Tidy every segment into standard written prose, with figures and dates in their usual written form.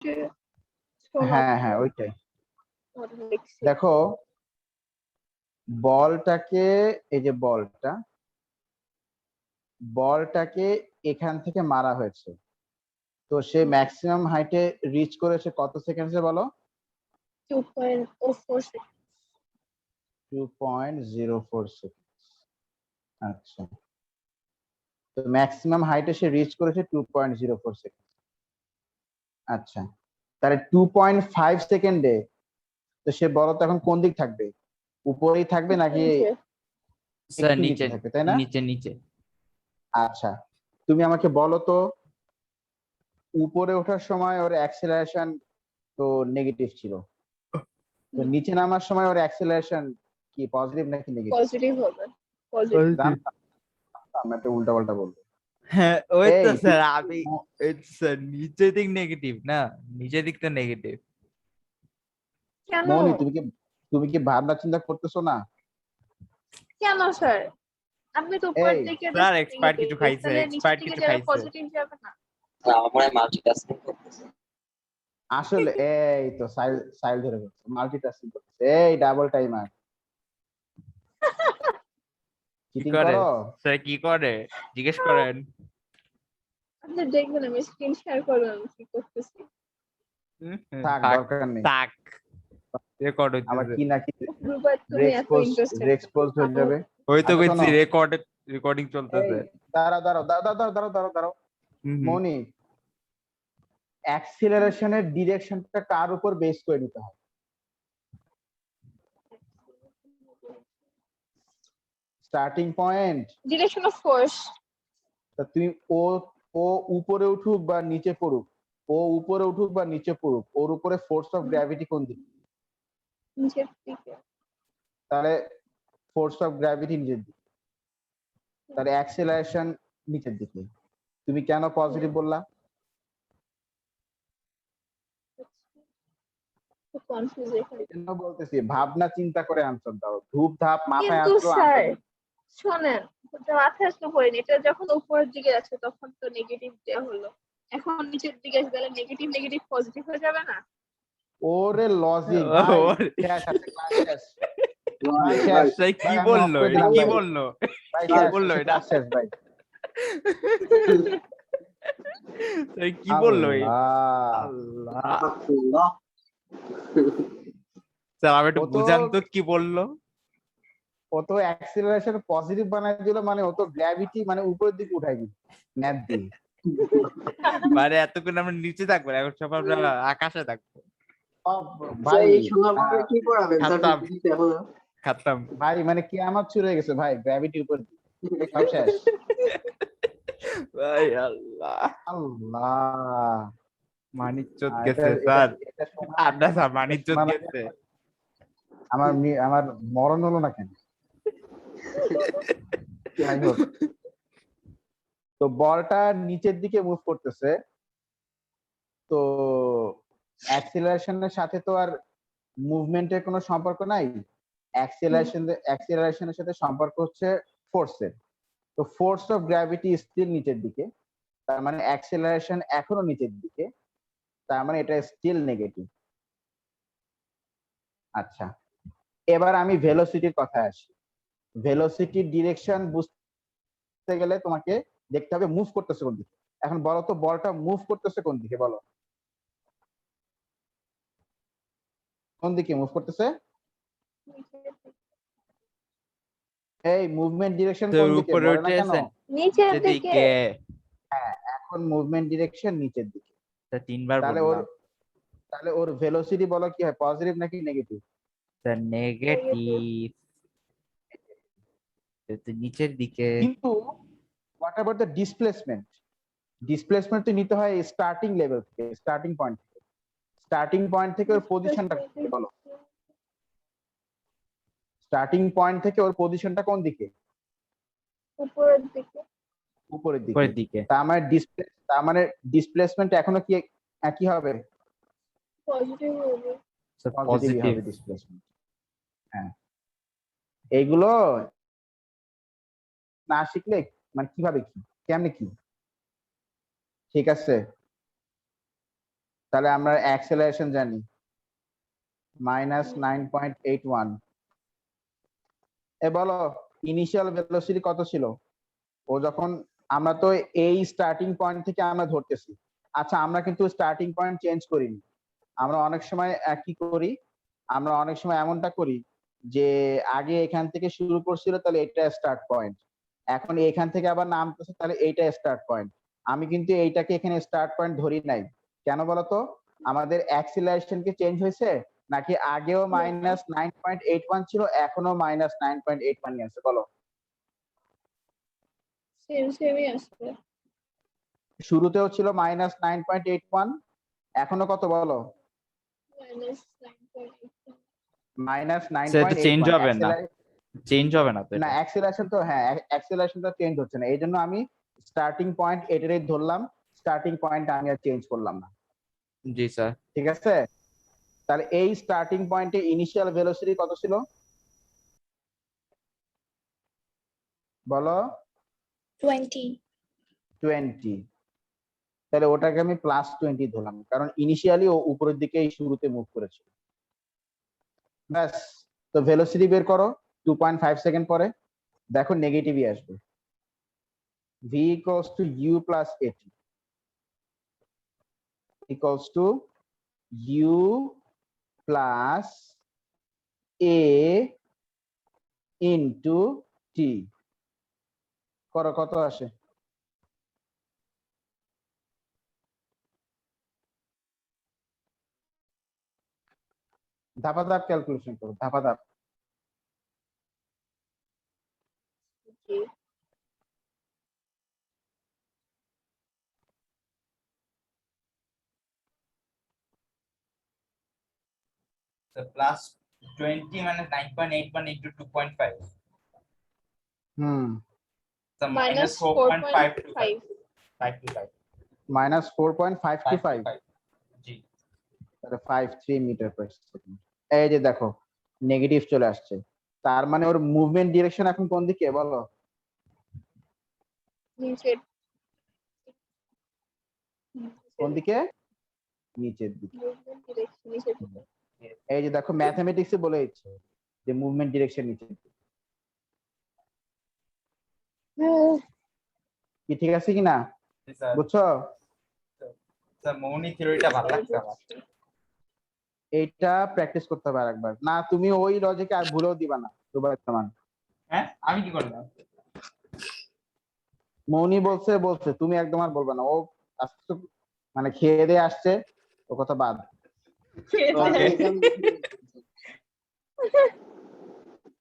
ওইটা হ্যাঁ হ্যাঁ ওইটাই। দেখো বলটাকে, এই যে বলটাকে এখান থেকে মারা হয়েছে, তো সে ম্যাক্সিমাম হাইটে রিচ করেছে কত সেকেন্ডসে বলো? 2.04 সেকেন্ড। 2.04 সেকেন্ড। আচ্ছা, তো ম্যাক্সিমাম হাইটে সে রিচ করেছে 2.04 সেকেন্ড। আচ্ছা, তাহলে 2.5 সেকেন্ডে তো সে বল তো এখন কোন দিক থাকবে? উপরেই থাকবে নাকি স্যার একটু নিচে নিচে, থাকবে, তাই না? নিচে নিচে। আচ্ছা, তুমি আমাকে বলো তো উপরে ওঠার সময় ওর অ্যাক্সেলারেশন তো নেগেটিভ ছিল, তো নিচে নামার সময় ওর অ্যাক্সেলারেশন কি পজিটিভ নাকি নেগেটিভ? পজিটিভ হবে, পজিটিভ। আমি একটা উল্টা পাল্টা বলবো। হ্যাঁ ওই তো এই, স্যার, আমি স্যার নিচের দিক নেগেটিভ না, নিচের দিক তো নেগেটিভ। কেন মনি তুমি কি ভাবনা চিন্তা করতেছো না? কেন স্যার? আপনি তো উপরের এই, দিকে স্যার এক্সপার্ট কিছু খাইছে, তাহলে নিচের এক্সপার্ট দিকে কিছু যাবে, খাইছে। পজিটিভ যাবে না? আমার মাল্টিটাস্কিং করতেছে। আসলে এই তো সাইল ধরে ফেলছে, মাল্টিটাস্কিং করতেছে, এই ডাবল টাইমার। কি চিটিং করে করো? স্যার, কি করে জিজ্ঞেস করেন। আপনি দেখবেন আমি স্ক্রিন শেয়ার করলাম কি করতেছি। থাক, দরকার নেই। থাক, রেকর্ড আবার হইতেছে। কি নাকি রুবাত তুমি এত ইন্টারেস্টেড এক্সপোজ হয়ে যাবে। ওই তো আচ্ছা, বলছি শোনো। রেকর্ডিং এই চলতেছে। দাঁড়াও। মনি, অ্যাক্সিলারেশনের ডিরেকশনটা কার উপর বেস করে নিতে হয়? Starting point, direction of force. তা তুমি ও ও উপরে উঠুক বা নিচে পড়ুক, ও উপরে উঠুক বা নিচে পড়ুক, ওর উপরে ফোর্স অফ গ্র্যাভিটি কোন দিকে? নিচের দিকে। তাহলে ফোর্স অফ গ্র্যাভিটি নিচের দিকে, তাহলে অ্যাক্সিলারেশন নিচের দিকে। তুমি কেন পজিটিভ বললা? কনফিউজ এখানে। এজন্য বলতেছি ভাবনা চিন্তা করে আনসার দাও, ধূপ ধাপ মাথায় কিন্তু আসলো স্যার আনসার। শোনেন, মাথায় আসলে পড়েনি, এটা যখন উপরের দিকে আছে তখন তো নেগেটিভ দেওয়া হলো, এখন নিচের দিকে আছে তাহলে নেগেটিভ নেগেটিভ পজিটিভ হয়ে যাবে না? ওরে লজিক ভাই, শেষ আছে, ক্লাস শেষ ভাই, শেষ স্যার কি ভাই, আমি অফ বললো করে এটা, দিলাম কি ভাই, বললো, ভাই কি শেষ, বললো এটা, ক্লাস শেষ ভাই। স্যার কি বললো এই? আল্লাহ, আল্লাহ, স্যার আমি একটু ও তো বুঝান তো কি বললো। ও তো অ্যাক্সিলারেশন পজিটিভ বানায় দিল, মানে ও তো গ্র্যাভিটি মানে উপরের দিকে উঠাই দিল ম্যাথ দিয়ে। মানে এতক্ষণ আমরা নিচে থাকবো, এখন সব আমরা আকাশে থাকবো। ভাই এই সুন্দরভাবে কি করাবেন স্যার? খাতাম এখন খাতাম। ভাই মানে কিয়ামত শুরু হয়ে গেছে ভাই, গ্র্যাভিটি উপর দিকে, সব শেষ। ভাই আল্লাহ, আল্লাহ, মানিজ্জত এটা গেছে এটা স্যার, এটা শোনা, আড্ডা স্যার, এটা মানিজ্জত শোনা না গেছে। আমার মরণ হলো না কেন? যাই হোক, তো বলটা নিচের দিকে মুভ করতেছে, তো অ্যাক্সিলারেশনের সাথে তো আর মুভমেন্টের কোনো সম্পর্ক নাই। অ্যাক্সিলারেশনের সাথে সম্পর্ক হচ্ছে ফোর্সের। তো ফোর্স অফ গ্র্যাভিটি স্টিল নিচের দিকে, তার মানে অ্যাক্সিলারেশন এখনো নিচের দিকে, তার মানে এটা স্টিল নেগেটিভ। আচ্ছা, এবার আমি ভেলোসিটির কথায় আসি। ভেলোসিটির ডিরেকশন বুঝতে গেলে তোমাকে দেখতে হবে মুভ করতেছে কোন দিকে। এখন বলো তো বলটা মুভ করতেছে কোন দিকে, বলো কোন দিকে মুভ করতেছে? এই মুভমেন্ট ডিরেকশন কোন দিকে উপরে বলে না কেন? উঠেছেন নিচের দিকে। এখন মুভমেন্ট ডিরেকশন নিচের দিকে। তা তিনবার তাহলে বললাম। তাহলে ওর ভেলোসিটি বলো কি হয়, পজিটিভ নাকি নেগেটিভ? স্যার নেগেটিভ, নিচের দিকে। কিন্তু what about the displacement? Displacement তো নিতে হয় স্টার্টিং লেভেল থেকে, স্টার্টিং পয়েন্ট থেকে। স্টার্টিং পয়েন্ট থেকে ওর পজিশনটা বলো, স্টার্টিং পয়েন্ট থেকে ওর পজিশনটা কোন দিকে? উপরের দিকে। উপরের উপরের দিকে। দিকে। তার মানে ডিসপ্লেসমেন্ট এখনো কি একই হবে? পজিটিভ হবে। পজিটিভ হবে ডিসপ্লেসমেন্ট। হ্যাঁ, এইগুলো না শিখলে মানে কিভাবে কি কেমনে কি, ঠিক আছে? তাহলে আমরা অ্যাক্সেলারেশন জানি -9.81। এ বলো ইনিশিয়াল ভেলোসিটি কত ছিল ও যখন, আমরা তো এই স্টার্টিং পয়েন্ট থেকে আমরা ধরতেছি। আচ্ছা আমরা কিন্তু স্টার্টিং পয়েন্ট চেঞ্জ করিনি, আমরা অনেক সময় কি করি, আমরা অনেক সময় এমনটা করি যে আগে এখান থেকে শুরু করছিল তাহলে এটা স্টার্ট পয়েন্ট, এখন এখান থেকে আবার নামতেছে তাহলে এইটা স্টার্ট পয়েন্ট। আমি কিন্তু এইটাকে এখানে স্টার্ট পয়েন্ট ধরি নাই, কেন বলতো, আমাদের অ্যাক্সিলারেশন কি চেঞ্জ হয়েছে নাকি আগেও -9.81 ছিল এখনো -9.81 আছে বলো? সেমই আসবে। শুরুতেও ছিল -9.81, এখনো কত বলো? সেটা চেঞ্জ -9.81। হবে না, চেঞ্জ হবে না তো না এটা। অ্যাক্সেলারেশন তো, হ্যাঁ অ্যাক্সেলারেশন তো চেঞ্জ হচ্ছে না, এই জন্য আমি স্টার্টিং পয়েন্ট এটারই ধরলাম, স্টার্টিং পয়েন্ট আমি আর চেঞ্জ করলাম না। জি স্যার। ঠিক আছে, তাহলে এই স্টার্টিং পয়েন্টে ইনিশিয়াল ভেলোসিটি কত ছিল বলো? 20। তাহলে ওটাকে আমি +20 ধরলাম, কারণ ইনিশিয়ালি ও উপরের দিকে এই শুরুতে মুভ করেছিল। ব্যাস, তো ভেলোসিটি বের করো 2.5 সেকেন্ড পরে, দেখো নেগেটিভই আসবে। v equals to u plus at equals to u plus a into t। করো কত আসে? ধাপাধাপ ক্যালকুলেশন করো, ধাপাধাপ। জি। +20 মানে 9.81 into 2.5, হুম, so -4.5 -4.525, জি। তাহলে 53 মিটার পার সেকেন্ড। এই যে দেখো নেগেটিভ চলে আসছে, তার মানে ওর মুভমেন্ট ডিরেকশন এখন কোন দিকে বলো? নিচের কোন দিকে? নিচের দিকে। নিচের দিকে। এই যে দেখো ম্যাথমেটিক্সে বলে দিচ্ছে যে মুভমেন্ট ডিরেকশন নিচের দিকে। কি ঠিক আছে কিনা বুঝছো? স্যার মৌনি থিওরিটা ভালো লাগছে আমার। এইটা প্র্যাকটিস করতে হবে আরেকবার, না তুমি ওই লজিকে আর ভুলেও দিবা না দুবার সমান। হ্যাঁ আমি কি করলাম? মৌনি বলছে বলছে, তুমি একদম আর বলবা না, ও আজকে মানে খেয়ে দিয়ে আসছে, ও কথা বাদ। ওকে।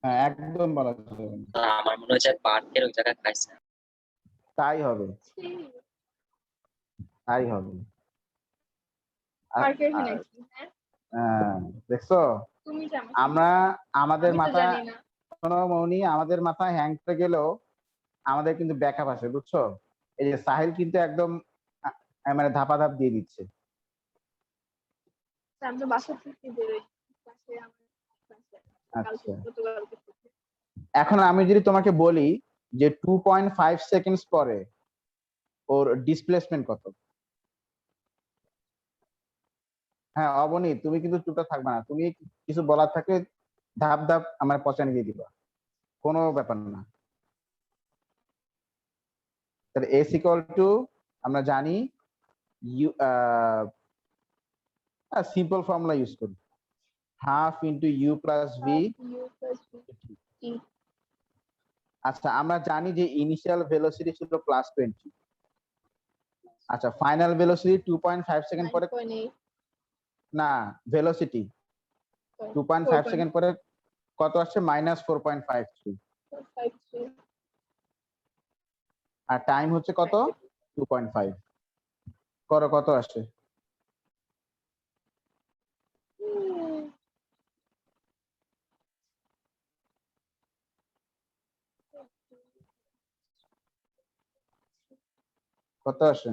হ্যাঁ একদম বলা যাবে না। আমার মনে হচ্ছে পার্কের ওই জায়গায় খাইছে। তাই হবে, তাই হবে। পার্কের কি নাকি? হ্যাঁ হ্যাঁ, দেখছো তুমি জানো, আমরা আমাদের আমি তো মাথা, জানি না। শোনো মৌনি, আমাদের মাথায় হ্যাং করে গেলেও আমাদের কিন্তু ব্যাকআপ আছে বুঝছো? এই যে সাহিল কিন্তু একদম মানে ধাপাধাপ দিয়ে দিচ্ছে। আমি তো বাসা থেকে বেরোই, বাসে আমার ক্লাসে কালকে আচ্ছা, গতকালকে থেকে। এখন আমি যদি তোমাকে বলি যে 2.5 সেকেন্ডস পরে ওর ডিসপ্লেসমেন্ট কত? হ্যাঁ অবনী, তুমি কিন্তু চুপটা থাকবে না, তুমি কিছু বলার থাকলে ধাপ ধাপ আমার পচানি দিয়ে দিবা, কোনো ব্যাপার না। তাহলে এস ইকুয়াল টু, আমরা জানি ইউ, সিম্পল ফর্মুলা ইউজ করি, half into u plus v. আচ্ছা আমরা জানি যে ইনিশিয়াল ভেলোসিটি ছিল +20, আচ্ছা ফাইনাল ভেলোসিটি 2.5 সেকেন্ড পরে, 9.8 না ভেলোসিটি 2.5 সেকেন্ড পরে কত আসছে? -4.53। আর টাইম হচ্ছে কত? 2.5। করো কত আসে? কত আসে?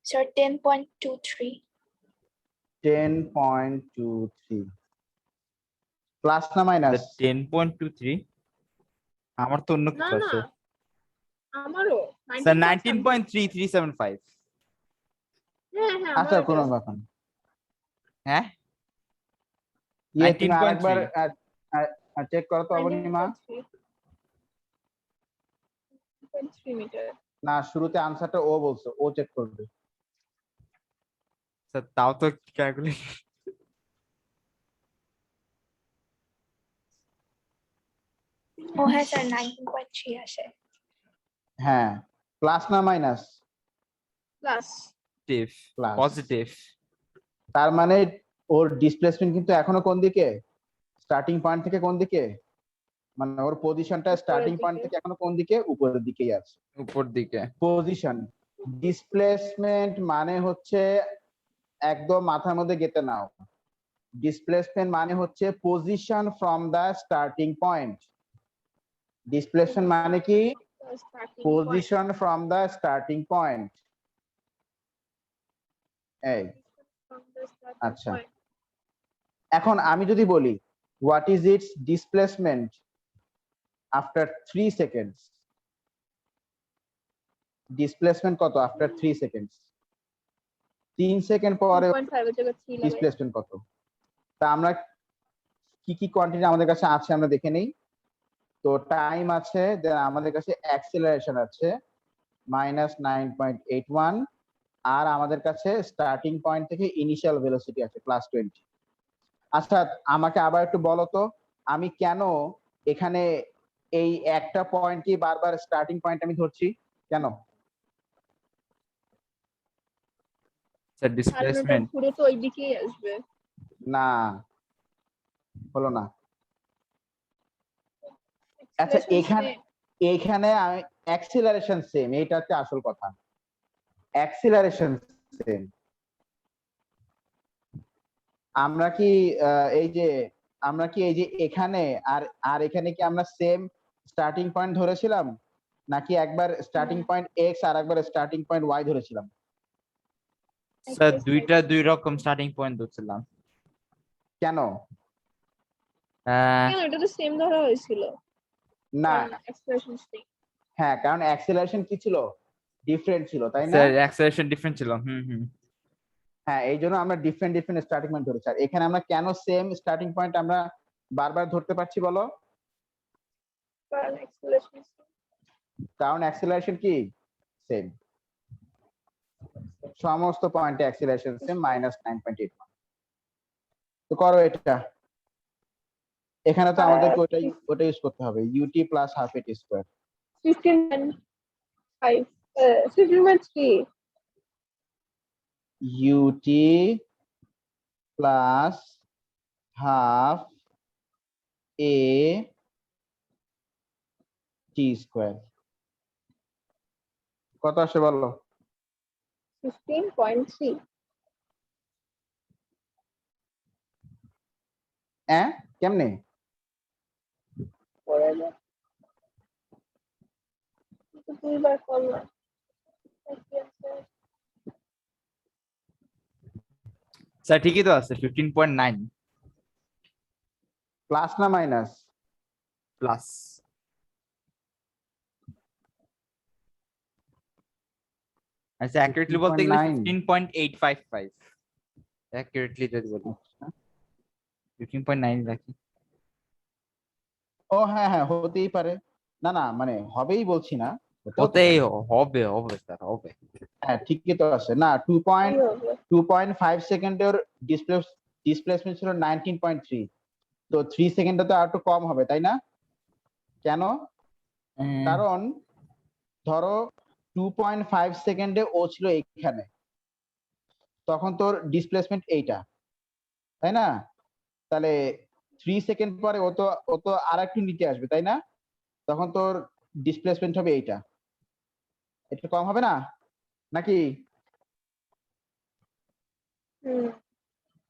Sir, 10.23. 10.23। প্লাস না মাইনাস? 10.23 আমার তো অন্য না কিছু না আছে আমারও স্যার 19.3 19.3375 হ্যাঁ হ্যাঁ আচ্ছা আমারও কোনো এটা ব্যাপার না। হ্যাঁ তুমি 19.3 আরেকবার চেক করো তো অবনীমা। 19.3 মিটার। না, শুরুতে আনসারটা ও বলছো, ও চেক করবে। স্যার তাও তো ক্যালকুলেট ও হ্যাঁ স্যার 19.3 আসে। হ্যাঁ, প্লাস না মাইনাস? Plus plus. পজিটিভ তার মানে ওর ডিসপ্লেসমেন্ট কিন্তু এখনো কোন দিকে? স্টার্টিং পয়েন্ট থেকে কোন দিকে? মানে ওর পজিশনটা স্টার্টিং পয়েন্ট থেকে এখনো কোন দিকে? উপরের দিকেই আছে। উপর দিকে পজিশন। ডিসপ্লেসমেন্ট মানে হচ্ছে, একদম মাথার মধ্যে গেঁথে নাও, ডিসপ্লেসমেন্ট মানে হচ্ছে position from the starting point. Displacement মানে কি? Position from the starting point. এই আচ্ছা, এখন আমি যদি বলি what is its displacement after 3 seconds, displacement কত আফটার 3 সেকেন্ডস? 3 সেকেন্ড পরে 2.5 এর জায়গায় 3 লাগাই। ডিসপ্লেসমেন্ট কত? তা আমরা কি কি কোয়ান্টিটি আমাদের কাছে আছে আমরা দেখে নেই। তো টাইম আছে, দেন আমাদের কাছে অ্যাক্সিলারেশন আছে -9.81, আর আমাদের কাছে স্টার্টিং পয়েন্ট থেকে ইনিশিয়াল ভেলোসিটি আছে +20। আচ্ছা, আমাকে আবার একটু বলো তো, আমি কেন এখানে এই একটা পয়েন্টই বারবার স্টার্টিং পয়েন্ট আমি ধরছি কেন? স্যার কারণ ওটা ডিসপ্লেসমেন্ট ঘুরে তো ওই দিকেই আসবে। না, হলো না। আচ্ছা, এখানে অ্যাক্সিলারেশন সেম, এইটা হচ্ছে আসল কথা। Acceleration same. আমরা কি এই যে এখানে আর আর এখানে কি আমরা সেম স্টার্টিং পয়েন্ট ধরেছিলাম, নাকি একবার স্টার্টিং পয়েন্ট এক্স আর একবার স্টার্টিং পয়েন্ট ওয়াই ধরেছিলাম? স্যার দুইটা দুই রকম স্টার্টিং পয়েন্ট ধরছিলাম। কেন? কেন, এটা তো সেম ধরা হয়েছিল। না, এক্সপ্রেশন সেম। হ্যাঁ, কারণ অ্যাক্সিলারেশন কি ছিল? ডিফারেন্ট ছিল, তাই না? স্যার অ্যাক্সেলারেশন ডিফারেন্ট ছিল। হ্যাঁ, এই জন্য আমরা ডিফারেন্ট স্টার্টিং পয়েন্ট ধরেছি। আর এখানে আমরা কেন সেম স্টার্টিং পয়েন্ট আমরা বারবার ধরতে পারছি বলো? কারণ এক্সপ্রেশন কারণ অ্যাক্সিলারেশন কি সেম, সমস্ত পয়েন্টে অ্যাক্সিলারেশন সেম -9.81। তো করো এটা। এখানে তো আমাদেরকে ওটা ইউজ করতে হবে, ut প্লাস হাফ এটি square. 15.5 15.3 ut plus half a T square কত আসে বলো? 15.3 হ্যাঁ, কেমনে? পড়ে যায়। কিন্তু দুইবার করলাম। স্যার ঠিকই তো আছে 15.9 প্লাস না মাইনাস? প্লাস। আচ্ছা অ্যাকুরেটলি বলতে গেলে 15.855 অ্যাকুরেটলি যদি বলি 15.9 রাখি। ও হ্যাঁ হ্যাঁ, হতেই পারে। না না, মানে হবেই বলছি না, হতেই হবে হবে স্যার হবে। হ্যাঁ ঠিকই তো আছে না। 2.5 সেকেন্ডের ডিসপ্লেসমেন্ট ছিল 19.3, তো 3 সেকেন্ডে তো আর একটু কম হবে, তাই না? কেন? কারণ ধরো 2.5 সেকেন্ডে ও ছিল এইখানে, তখন তোর ডিসপ্লেসমেন্ট এইটা, তাই না? তাহলে 3 সেকেন্ড পরে ও তো আর একটু নিচে আসবে, তাই না? তখন তোর ডিসপ্লেসমেন্ট হবে এইটা, একটু কম হবে না নাকি?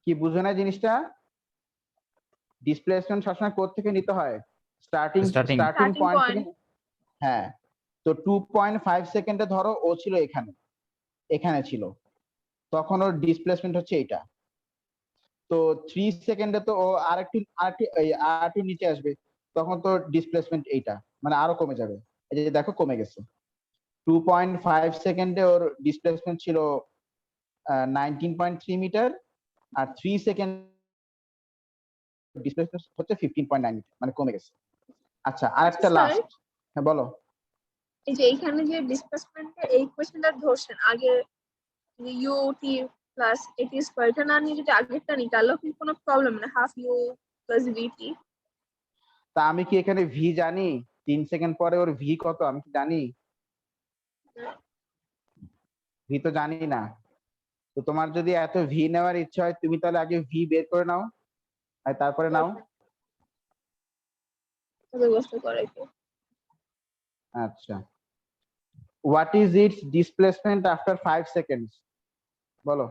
কি বুঝো না জিনিসটা? ডিসপ্লেসমেন্ট সবসময় কোথা থেকে নিতে হয়? স্টার্টিং পয়েন্ট থেকে। হ্যাঁ, তো 2.5 সেকেন্ডে ধরো ও ছিল এখানে ছিল, তখন ওর ডিসপ্লেসমেন্ট হচ্ছে এইটা। তো 3 সেকেন্ডে তো ও আরেকটু নিচে আসবে, তখন তো ডিসপ্লেসমেন্ট এইটা মানে আরো কমে যাবে। এই যে দেখো কমে গেছে। 2.5 সেকেন্ডে ওর ডিসপ্লেসমেন্ট ছিল 19.3 মিটার, আর 3 সেকেন্ড ডিসপ্লেসমেন্ট হচ্ছে 15.9 মিটার, মানে কমে গেছে। আচ্ছা আরেকটা স্যার, লাস্ট, হ্যাঁ বলো। এই যে এইখানে যে ডিসপ্লেসমেন্টে এই কোয়েশ্চেনটা ধরছেন আগে ইউ টি প্লাস এটি স্কয়ার, এটা না নিয়ে যদি আগেরটা নিই তাহলেও কি কোনো প্রবলেম না? হাফ ইউ প্লাস ভিটি। তা আমি কি এখানে ভি জানি? 3 সেকেন্ড পরে ওর ভি কত আমি কি জানি? ভি তো জানি না। তো তোমার যদি এত ভি নেওয়ার ইচ্ছা হয়, তুমি তাহলে আগে ভি বের করে নাও আর তারপরে নাও। ব্যবস্থা করে কি? আচ্ছা, what is its displacement after 5 seconds? বলো।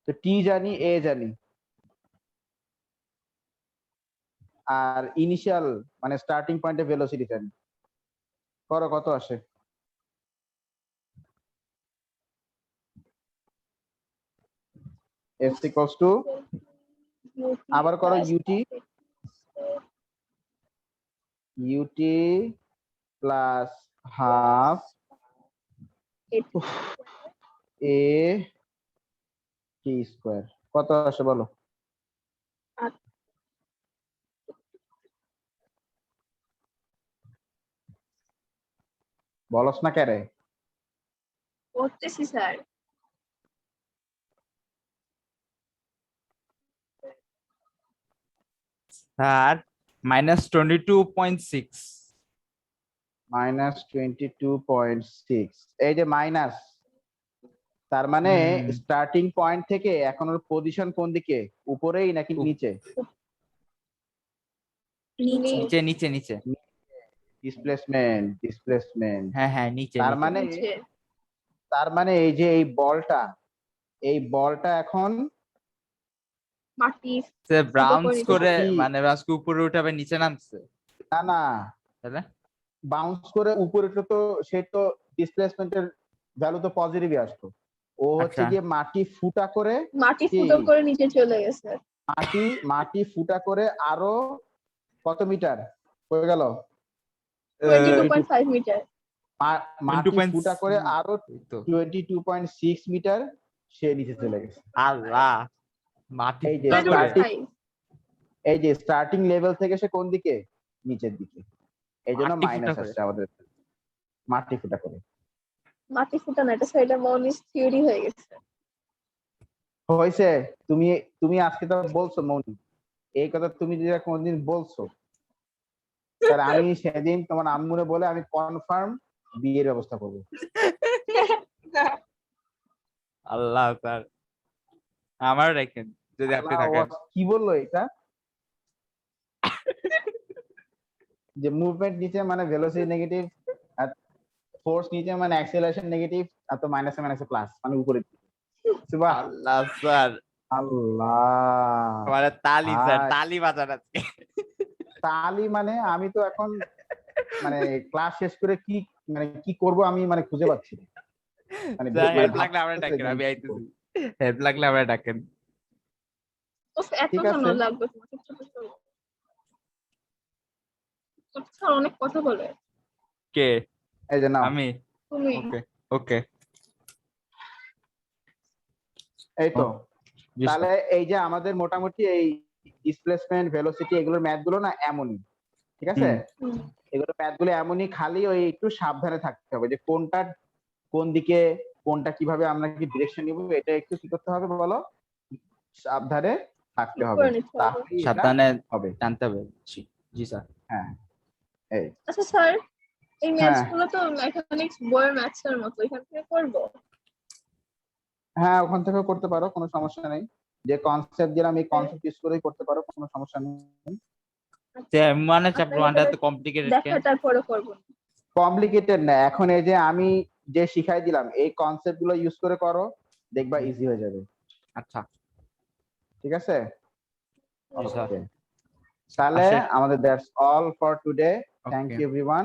তো টি জানি, এ জানি, আর ইনিশিয়াল মানে স্টার্টিং পয়েন্টে ভেলোসিটি জানি। করো, কত আসে? এস ইকুয়ালস টু, আবার করো, ইউটি প্লাস হাফ এ টি স্কয়ার। কত আসে বলো? বলস না কেরে? করতেছি স্যার। স্যার -22.6। -22.6। এই যে মাইনাস, তার মানে স্টার্টিং পয়েন্ট থেকে এখন ওর পজিশন কোন দিকে, উপরেই নাকি নিচে? নিচে। নিচে নিচে নিচে। ডিসপ্লেসমেন্ট। হ্যাঁ হ্যাঁ, নিচে তার নিচে। মানে এই যে এই বলটা এখন মাটি সে ব্রাউন্স করে মাটি- মানে আজকে উপরে উঠাবে, নিচে নামছে না তাহলে। বাউন্স করে উপরে তো সে তো ডিসপ্লেসমেন্টের ভ্যালু তো পজিটিভই আসতো। ও হচ্ছে আচ্ছা। গিয়ে মাটি ফুটা করে নিচে চলে গেছে। মাটি ফুটা করে আরো কত মিটার হয়ে গেল? 22.5 মিটার। মাটি 22.6 ফুটা করে আরো এই তো। 22.6 মিটার সে নিচে চলে গেছে। আল্লাহ, মাটি এই যে ফুটা করে। এই যে স্টার্টিং লেভেল থেকে সে কোন দিকে? নিচের দিকে। এই জন্য মাটি ফুটা মাইনাস করে। আসছে আমাদের। মাটি ফুটা করে। মাটি ফুটা না, এটা সেটা মৌলিক থিওরি হয়ে গেছে। হয়েছে। তুমি আজকে তো বলছো মৌনি, এই কথা তুমি যদি কোনদিন বলছো, তাহলে আমি সেদিন তোমার আম্মুরে বলে আমি কনফার্ম বিয়ের ব্যবস্থা করবো। আল্লাহ স্যার, আমার রাখেন যদি আপনি আল্লাহ, থাকেন। কি বললো এটা? যে মুভমেন্ট নিচে মানে ভেলোসিটি নেগেটিভ, আর ফোর্স নিচে মানে অ্যাক্সেলারেশন নেগেটিভ, আর তো মাইনাসে মাইনাসে প্লাস মানে উপরে। বাহ, আল্লাহ স্যার, আল্লাহ মানে তালি স্যার, ভাই, তালি বাজান আজকে। তালি মানে আমি তো এখন মানে ক্লাস শেষ করে কি করব আমি মানে খুঁজে পাচ্ছি না। মানে স্যার মানে হেল্প লাগলে আমরা ভাবতেছি ডাকেন, যে আমি কি আইতেছি। করব। হেল্প লাগলে আমরা ডাকেন। এত ঠিক কেন আছে, লাগবে তোমার? স্যার অনেক কথা বলে। কে? এই যে নাও। আমি? তুমি ওকে ওকে। এই তো। জি তাহলে স্যার। এই যে আমাদের মোটামুটি এই ডিসপ্লেসমেন্ট ভেলোসিটি এগুলোর ম্যাথ গুলো না এমনই, ঠিক আছে? এগুলো ম্যাথ গুলো এমনই, খালি ওই একটু সাবধানে থাকতে হবে যে কোনটা কোন দিকে, কোনটা কিভাবে আমরা কি ডিরেকশন নিব, এটা একটু কি করতে হবে বলো? সাবধানে থাকতে হবে, করে নিতে হবে। তাহলেই এটা সাবধানে হবে। জানতে হবে। জি জি স্যার। হ্যাঁ, এই আচ্ছা স্যার, এই ম্যাথস হ্যাঁ গুলো তো মেকানিক্স বইয়ের ম্যাথস এর মতো, এখান থেকে করবো? হ্যাঁ, ওখান থেকেও করতে পারো, কোনো সমস্যা নেই। যে কনসেপ্ট দিলাম এই কনসেপ্ট ইউজ করেই করতে পারো, কোনো সমস্যা নেই। মানে চ্যাপ্টার ওয়ানটা এত কমপ্লিকেটেড কেন? দেখা তারপরে করবো। কমপ্লিকেটেড না, এখন এই যে আমি যে শিখাই দিলাম এই কনসেপ্ট গুলো ইউজ করে করো, দেখবা ইজি হয়ে যাবে। আচ্ছা ঠিক আছে, জি স্যার। ওকে। তাহলে আসে। আমাদের that's all for today. Thank okay. You everyone.